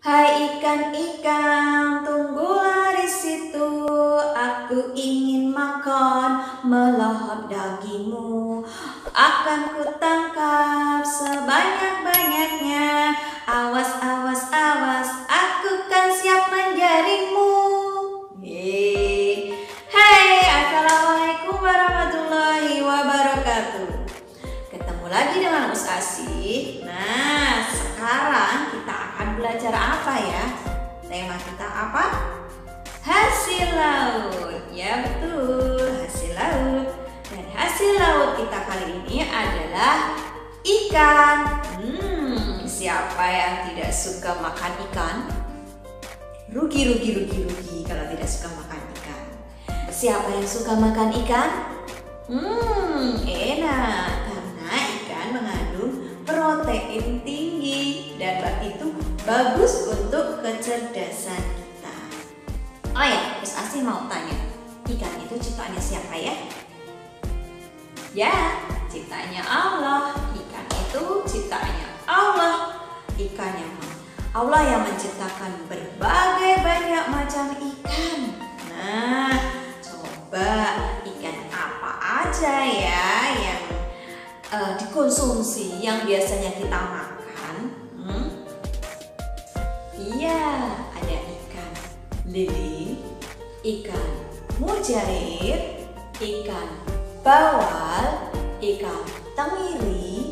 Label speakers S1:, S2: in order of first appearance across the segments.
S1: Hai ikan-ikan, tunggulah di situ. Aku ingin makan melahap dagingmu. Akan kutangkap sebanyak-banyaknya. Awas, awas, awas, aku kan siap menjaringmu. Hai, assalamualaikum warahmatullahi wabarakatuh. Ketemu lagi dengan Us Asih. Nah, sekarang kita akan belajar apa ya? Tema kita apa? Hasil laut. Ya betul, hasil laut. Dan hasil laut kita kali ini adalah ikan. Siapa yang tidak suka makan ikan? Rugi kalau tidak suka makan ikan. Siapa yang suka makan ikan? Enak, karena ikan mengandung protein tinggi dan itu bagus untuk kecerdasan kita. Oh ya, Us Asih mau tanya, ikan itu ciptaannya siapa ya? Ya, ciptaannya Allah. Ikan itu ciptaannya Allah. Ikan yang Allah yang menciptakan berbagai banyak macam ikan. Nah, coba ikan apa aja ya yang dikonsumsi, yang biasanya kita makan? Iya, ada ikan lele, ikan mujair, ikan bawal, ikan tenggiri,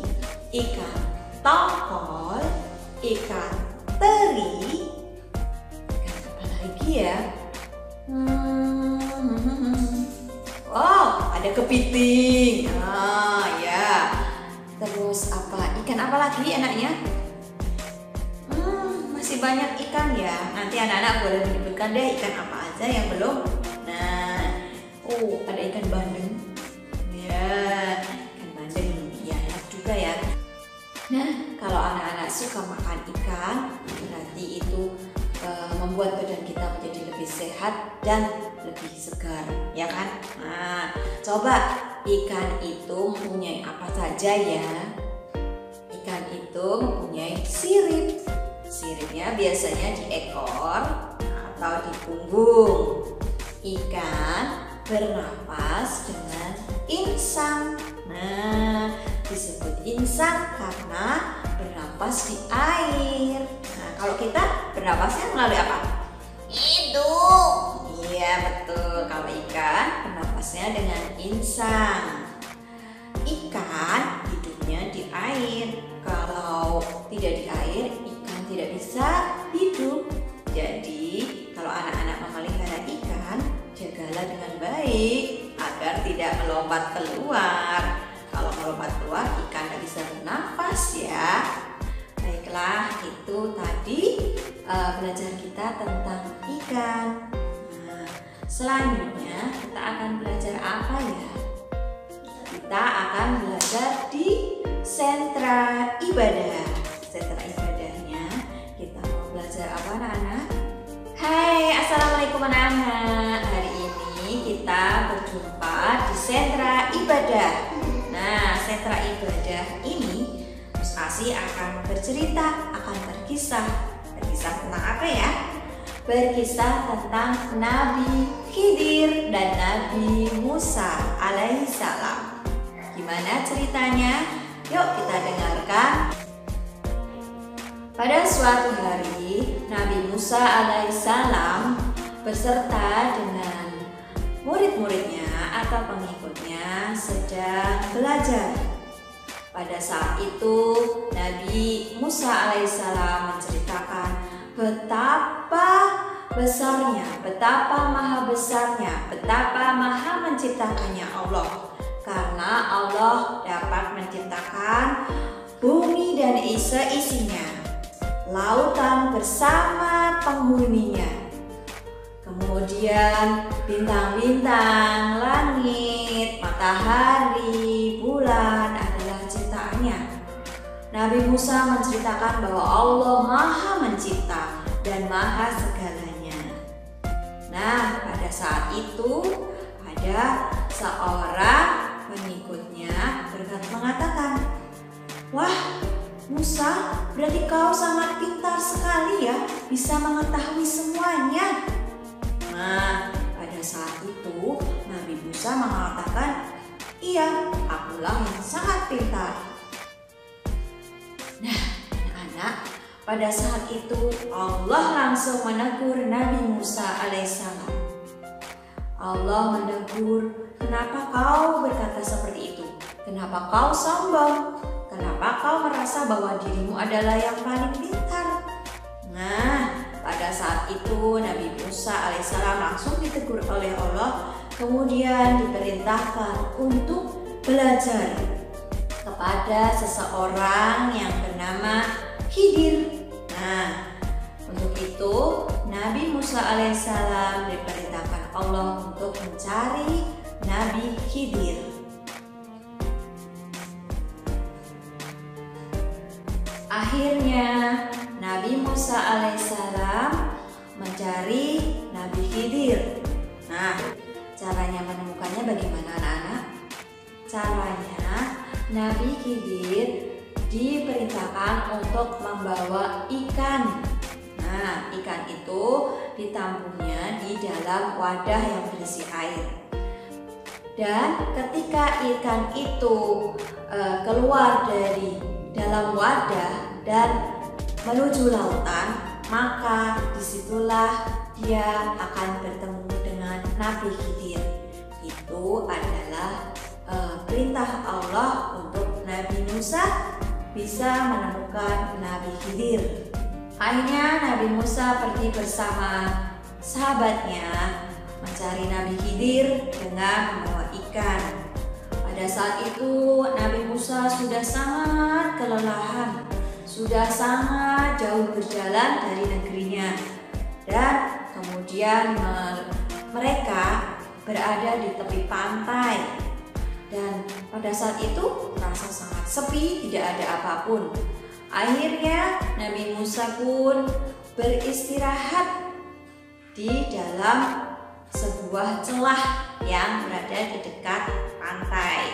S1: ikan tongkol, ikan teri. Ikan apa lagi ya? Wow, ada kepiting. Ya. Terus apa? Ikan apa lagi enaknya? Masih banyak ikan ya. Nanti anak-anak boleh menyebutkan deh ikan apa aja yang belum. Nah, ada ikan bandeng. Ya, ikan bandeng. Ya, enak juga ya. Nah, kalau anak-anak suka makan ikan, berarti itu membuat badan kita menjadi lebih sehat dan lebih segar, ya kan? Nah, coba ikan itu mempunyai apa saja ya? Ikan itu mempunyai sirip. Siripnya biasanya di ekor atau di punggung. Ikan bernapas dengan insang. Nah, disebut insang karena bernapas di air. Nah, kalau kita bernapasnya melalui apa? Hidung. Iya betul, kalau ikan bernapasnya dengan insang. Ikan hidupnya di air. Kalau tidak di air, ikan tidak bisa hidup. Jadi kalau anak-anak memelihara ikan, jagalah dengan baik agar tidak melompat keluar. Kalau melompat keluar, ikan tidak bisa bernafas ya. Baiklah, itu tadi belajar kita tentang ikan. Nah, selanjutnya kita akan belajar apa ya? Kita akan belajar di sentra ibadah. Sentra ibadahnya kita mau belajar apa anak-anak? Hai, assalamualaikum anak-anak. Hari ini kita berjumpa di sentra ibadah. Nah, sentra ibadah ini Us Asih akan bercerita, akan berkisah. Berkisah tentang apa ya? Berkisah tentang Nabi Khidir dan Nabi Musa alaihissalam. Gimana ceritanya? Yuk kita dengarkan. Pada suatu hari, Nabi Musa alaihissalam beserta dengan murid-muridnya atau pengikutnya sedang belajar. Pada saat itu, Nabi Musa alaihissalam menceritakan betapa besarnya, betapa maha besarnya, betapa maha menciptakannya Allah. Karena Allah dapat menciptakan bumi dan isinya, lautan bersama penghuninya, kemudian bintang-bintang, langit, matahari, bulan adalah ciptaannya. Nabi Musa menceritakan bahwa Allah maha mencipta dan maha segalanya. Nah, pada saat itu ada seorang pengikutnya mengatakan, "Wah, Musa, berarti kau sangat pintar sekali ya, bisa mengetahui semuanya. Nah, pada saat itu Nabi Musa mengatakan, iya, akulah yang sangat pintar. Nah, anak-anak, pada saat itu Allah langsung menegur Nabi Musa alaihissalam. Allah menegur, kenapa kau berkata seperti itu? Kenapa kau sombong? Kenapa kau merasa bahwa dirimu adalah yang paling pintar? Nah, pada saat itu Nabi Musa alaihissalam langsung ditegur oleh Allah, kemudian diperintahkan untuk belajar kepada seseorang yang bernama Khidir. Nah, untuk itu Nabi Musa alaihissalam diperintahkan Allah untuk mencari Nabi Khidir. Akhirnya Nabi Musa alaihissalam mencari Nabi Khidir. Nah, caranya menemukannya bagaimana anak-anak? Caranya Nabi Khidir diperintahkan untuk membawa ikan. Nah, ikan itu ditampungnya di dalam wadah yang berisi air. Dan ketika ikan itu keluar dari dalam wadah dan menuju lautan, maka disitulah dia akan bertemu dengan Nabi Khidir. Itu adalah perintah Allah untuk Nabi Musa bisa menemukan Nabi Khidir. Akhirnya Nabi Musa pergi bersama sahabatnya mencari Nabi Khidir dengan membawa ikan. Pada saat itu Nabi Musa sudah sangat kelelahan, sudah sangat jauh berjalan dari negerinya, dan kemudian mereka berada di tepi pantai. Dan pada saat itu merasa sangat sepi, tidak ada apapun. Akhirnya Nabi Musa pun beristirahat di dalam sebuah celah yang berada di dekat pantai.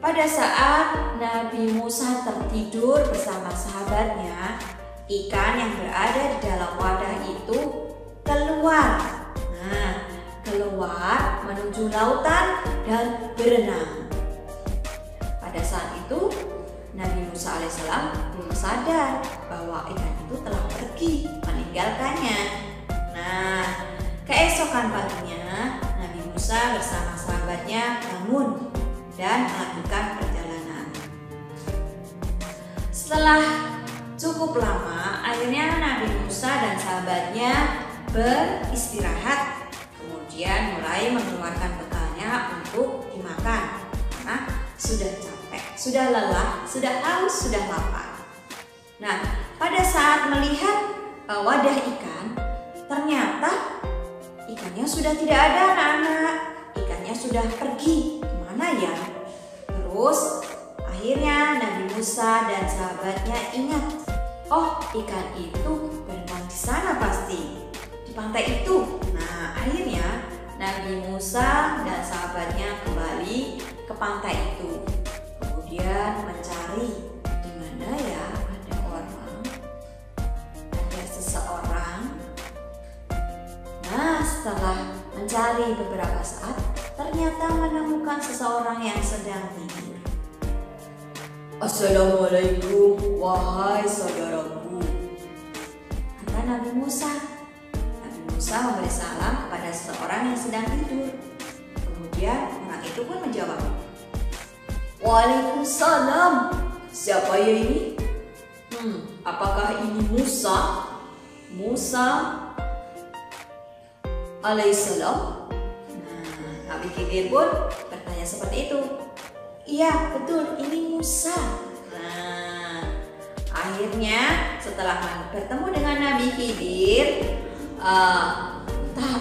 S1: Pada saat Nabi Musa tertidur bersama sahabatnya, ikan yang berada di dalam wadah itu keluar. Nah, keluar menuju lautan dan berenang. Pada saat itu Nabi Musa alaihissalam belum sadar bahwa ikan itu telah pergi meninggalkannya. Nah, keesokan paginya Nabi Musa bersama sahabatnya bangun dan melanjutkan perjalanan. Setelah cukup lama, akhirnya Nabi Musa dan sahabatnya beristirahat, kemudian mulai mengeluarkan bekalnya untuk dimakan karena sudah capek, sudah lelah, sudah haus, sudah lapar. Nah, pada saat melihat wadah ikan, ternyata ikannya sudah tidak ada anak-anak. Ikannya sudah pergi kemana ya? Terus akhirnya Nabi Musa dan sahabatnya ingat, oh ikan itu berenang di sana pasti, di pantai itu. Nah, akhirnya Nabi Musa dan sahabatnya kembali ke pantai itu. Kemudian mencari di mana ya ada orang, ada seseorang. Nah, setelah mencari beberapa saat, ternyata menemukan seseorang yang sedang tidur. Assalamualaikum wahai saudaraku, kata Nabi Musa. Nabi Musa memberi salam kepada seseorang yang sedang tidur. Kemudian orang itu pun menjawab, Waalaikumsalam, siapa ya ini? Apakah ini Musa? Musa alaihissalam. Nah, Nabi Khidir pun bertanya seperti itu. Iya, betul, ini Musa. Nah, akhirnya setelah bertemu dengan Nabi Khidir,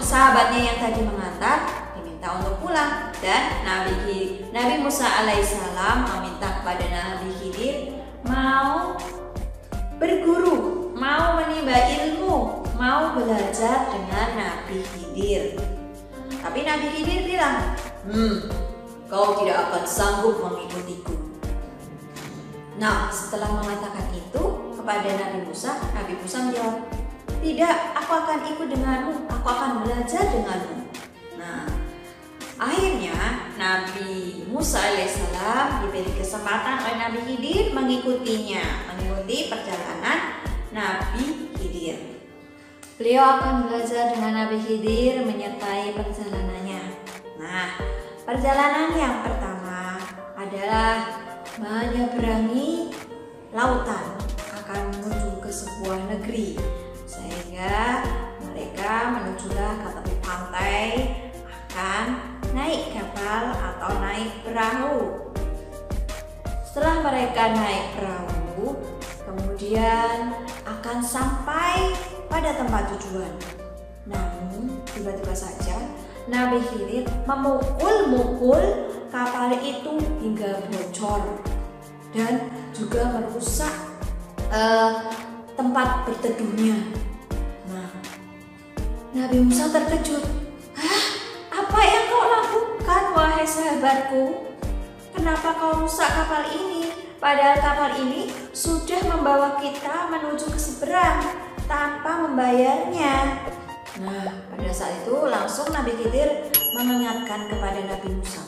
S1: sahabatnya yang tadi mengantar diminta untuk pulang, dan Nabi Musa alaihissalam meminta kepada Nabi Khidir mau berguru, mau menimba ilmu, mau belajar dengan Nabi Khidir. Tapi Nabi Khidir bilang, kau tidak akan sanggup mengikutiku. Nah, setelah mengatakan itu kepada Nabi Musa menjawab, "Tidak, aku akan ikut denganmu, aku akan belajar denganmu." Nah, akhirnya Nabi Musa alaihissalam diberi kesempatan oleh Nabi Khidir mengikuti perjalanan Nabi Khidir. Beliau akan belajar dengan Nabi Khidir menyertai perjalanannya. Nah, perjalanan yang pertama adalah menyeberangi lautan akan menuju ke sebuah negeri, sehingga mereka menujulah ke tepi pantai akan naik kapal atau naik perahu. Setelah mereka naik perahu, kemudian akan sampai pada tempat tujuan. Namun tiba-tiba saja Nabi Khidir memukul kapal itu hingga bocor dan juga merusak tempat berteduhnya. Nah, Nabi Musa terkejut. "Hah? Apa yang kau lakukan, wahai sahabatku? Kenapa kau rusak kapal ini? Padahal kapal ini sudah membawa kita menuju ke seberang tanpa membayarnya." Nah, pada saat itu langsung Nabi Khidir mengingatkan kepada Nabi Musa,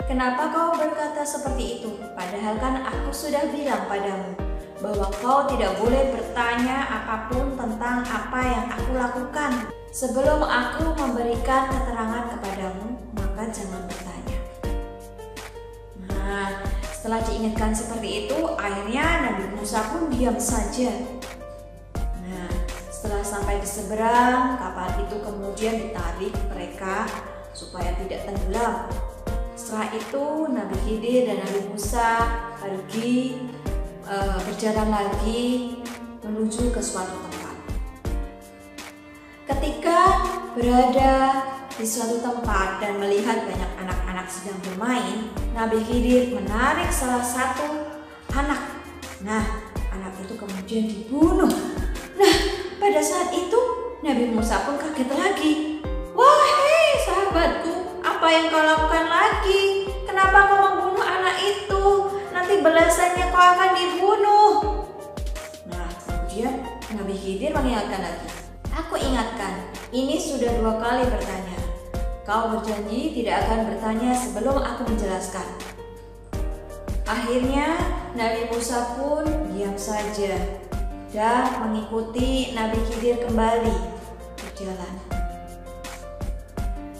S1: "Kenapa kau berkata seperti itu? Padahal kan aku sudah bilang padamu bahwa kau tidak boleh bertanya apapun tentang apa yang aku lakukan. Sebelum aku memberikan keterangan kepadamu, maka jangan bertanya." Nah, setelah diingatkan seperti itu, akhirnya Nabi Musa pun diam saja. Nah, setelah sampai di seberang, kapal itu kemudian ditarik mereka supaya tidak tenggelam. Setelah itu Nabi Khidir dan Nabi Musa pergi berjalan lagi menuju ke suatu tempat. Ketika berada di suatu tempat dan melihat banyak anak-anak sedang bermain, Nabi Khidir menarik salah satu anak. Nah, anak itu kemudian dibunuh. Nah, pada saat itu Nabi Musa pun kaget lagi. "Wahai sahabatku, apa yang kau lakukan lagi? Kenapa kau membunuh anak itu? Nanti balasannya kau akan dibunuh." Nah, kemudian Nabi Khidir mengingatkan lagi. "Aku ingatkan, ini sudah 2 kali bertanya. Kau berjanji tidak akan bertanya sebelum aku menjelaskan." Akhirnya Nabi Musa pun diam saja dan mengikuti Nabi Khidir kembali berjalan.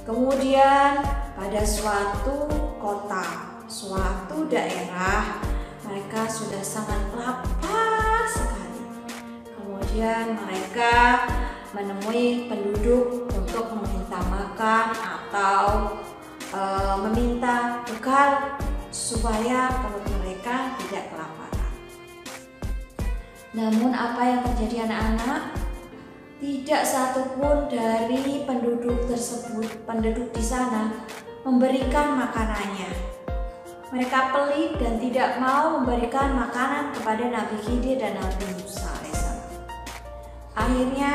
S1: Kemudian pada suatu kota, suatu daerah, mereka sudah sangat lapar sekali. Kemudian mereka menemui penduduk untuk meminta makan atau meminta bekal supaya perut mereka tidak kelaparan. Namun apa yang terjadi anak-anak? Tidak satupun dari penduduk di sana memberikan makanannya. Mereka pelit dan tidak mau memberikan makanan kepada Nabi Khidir dan Nabi Musa alaihissalam. Akhirnya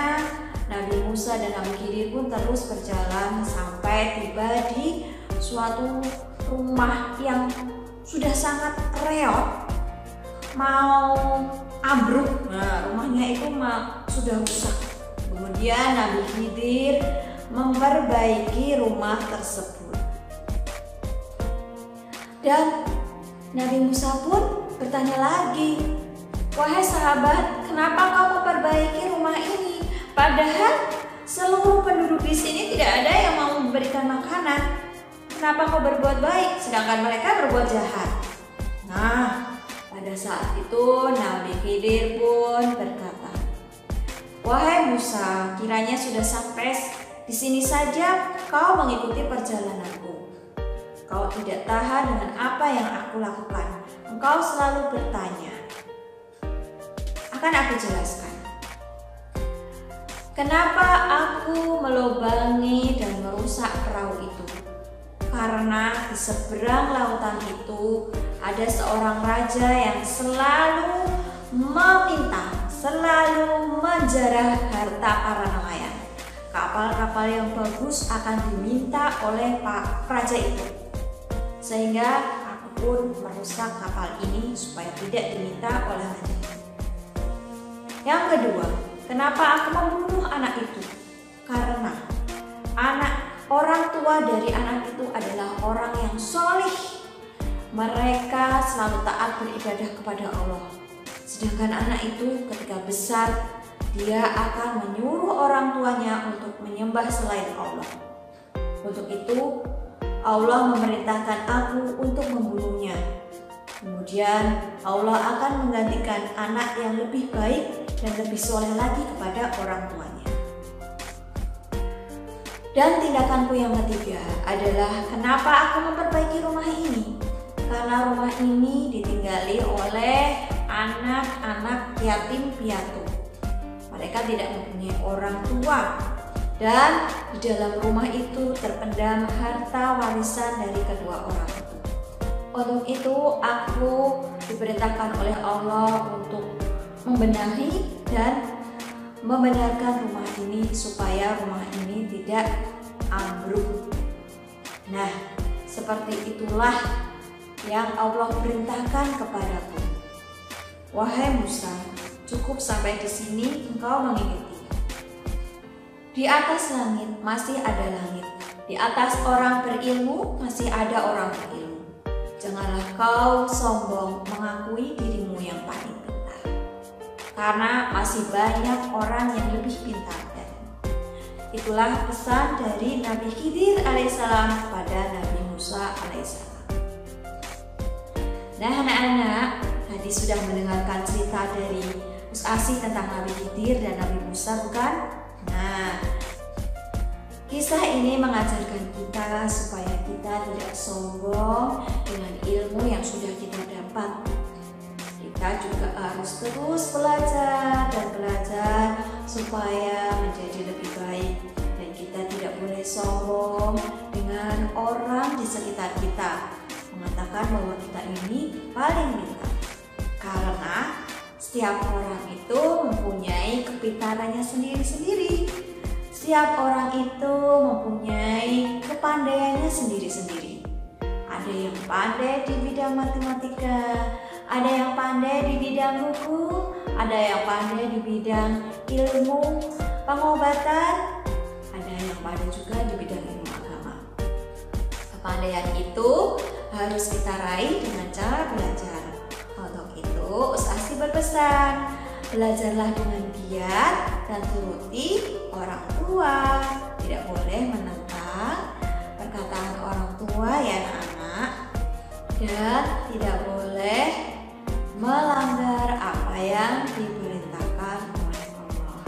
S1: Nabi Musa dan Nabi Khidir pun terus berjalan sampai tiba di suatu rumah yang sudah sangat reot, mau ambruk. Nah, rumahnya itu sudah rusak. Kemudian Nabi Khidir memperbaiki rumah tersebut. Dan Nabi Musa pun bertanya lagi, "Wahai sahabat, kenapa kau memperbaiki rumah ini? Padahal seluruh penduduk di sini tidak ada yang mau memberikan makanan. Kenapa kau berbuat baik sedangkan mereka berbuat jahat?" Nah, pada saat itu Nabi Khidir pun berkata, "Wahai Musa, kiranya sudah sampai di sini saja kau mengikuti perjalananku. Kau tidak tahan dengan apa yang aku lakukan. Engkau selalu bertanya. Akan aku jelaskan. Kenapa aku melubangi dan merusak perahu itu? Karena di seberang lautan itu ada seorang raja yang selalu meminta, selalu menjarah harta para nelayan. Kapal-kapal yang bagus akan diminta oleh Pak Raja itu. Sehingga aku ataupun merusak kapal ini supaya tidak diminta oleh raja. Yang kedua, kenapa aku membunuh anak itu? Karena orang tua dari anak itu adalah orang yang soleh. Mereka selalu taat beribadah kepada Allah. Sedangkan anak itu ketika besar, dia akan menyuruh orang tuanya untuk menyembah selain Allah. Untuk itu, Allah memerintahkan aku untuk membunuhnya. Kemudian Allah akan menggantikan anak yang lebih baik dan lebih soleh lagi kepada orang tuanya. Dan tindakanku yang ketiga adalah kenapa aku memperbaiki rumah ini? Karena rumah ini ditinggali oleh anak-anak yatim piatu. Mereka tidak mempunyai orang tua. Dan di dalam rumah itu terpendam harta warisan dari kedua orang itu. Untuk itu aku diperintahkan oleh Allah untuk membenahi dan membenarkan rumah ini supaya rumah ini tidak ambruk. Nah, seperti itulah yang Allah perintahkan kepadaku. Wahai Musa, cukup sampai di sini engkau mengikuti. Di atas langit masih ada langit. Di atas orang berilmu masih ada orang berilmu. Janganlah kau sombong mengakui dirimu yang paling pintar. Karena masih banyak orang yang lebih pintar darimu. Itulah pesan dari Nabi Khidir alaihissalam kepada Nabi Musa alaihissalam. Nah anak-anak, tadi sudah mendengarkan cerita dari Asih tentang Nabi Khidir dan Nabi Musa, bukan? Nah, kisah ini mengajarkan kita supaya kita tidak sombong dengan ilmu yang sudah kita dapat. Kita juga harus terus belajar dan belajar supaya menjadi lebih baik. Dan kita tidak boleh sombong dengan orang di sekitar kita, mengatakan bahwa kita ini paling pintar. Karena setiap orang itu mempunyai kepintarannya sendiri-sendiri. Setiap orang itu mempunyai kepandaiannya sendiri-sendiri. Ada yang pandai di bidang matematika, ada yang pandai di bidang buku, ada yang pandai di bidang ilmu pengobatan, ada yang pandai juga di bidang ilmu agama. Kepandaian itu harus kita raih dengan cara belajar. Untuk itu, Asih berpesan, belajarlah dengan giat dan turuti orang tua. Tidak boleh menentang perkataan orang tua ya anak-anak. Dan tidak boleh melanggar apa yang diperintahkan oleh Allah.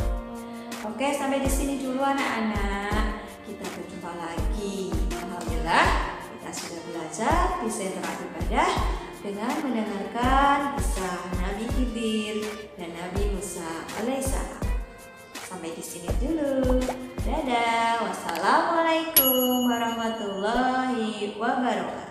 S1: Oke, sampai di sini dulu anak-anak. Kita berjumpa lagi. Alhamdulillah, kita sudah belajar di sentra ibadah dengan mendengarkan kisah Nabi Khidir dan Nabi Musa alaihissalam. Sampai di sini dulu. Dadah. Wassalamualaikum warahmatullahi wabarakatuh.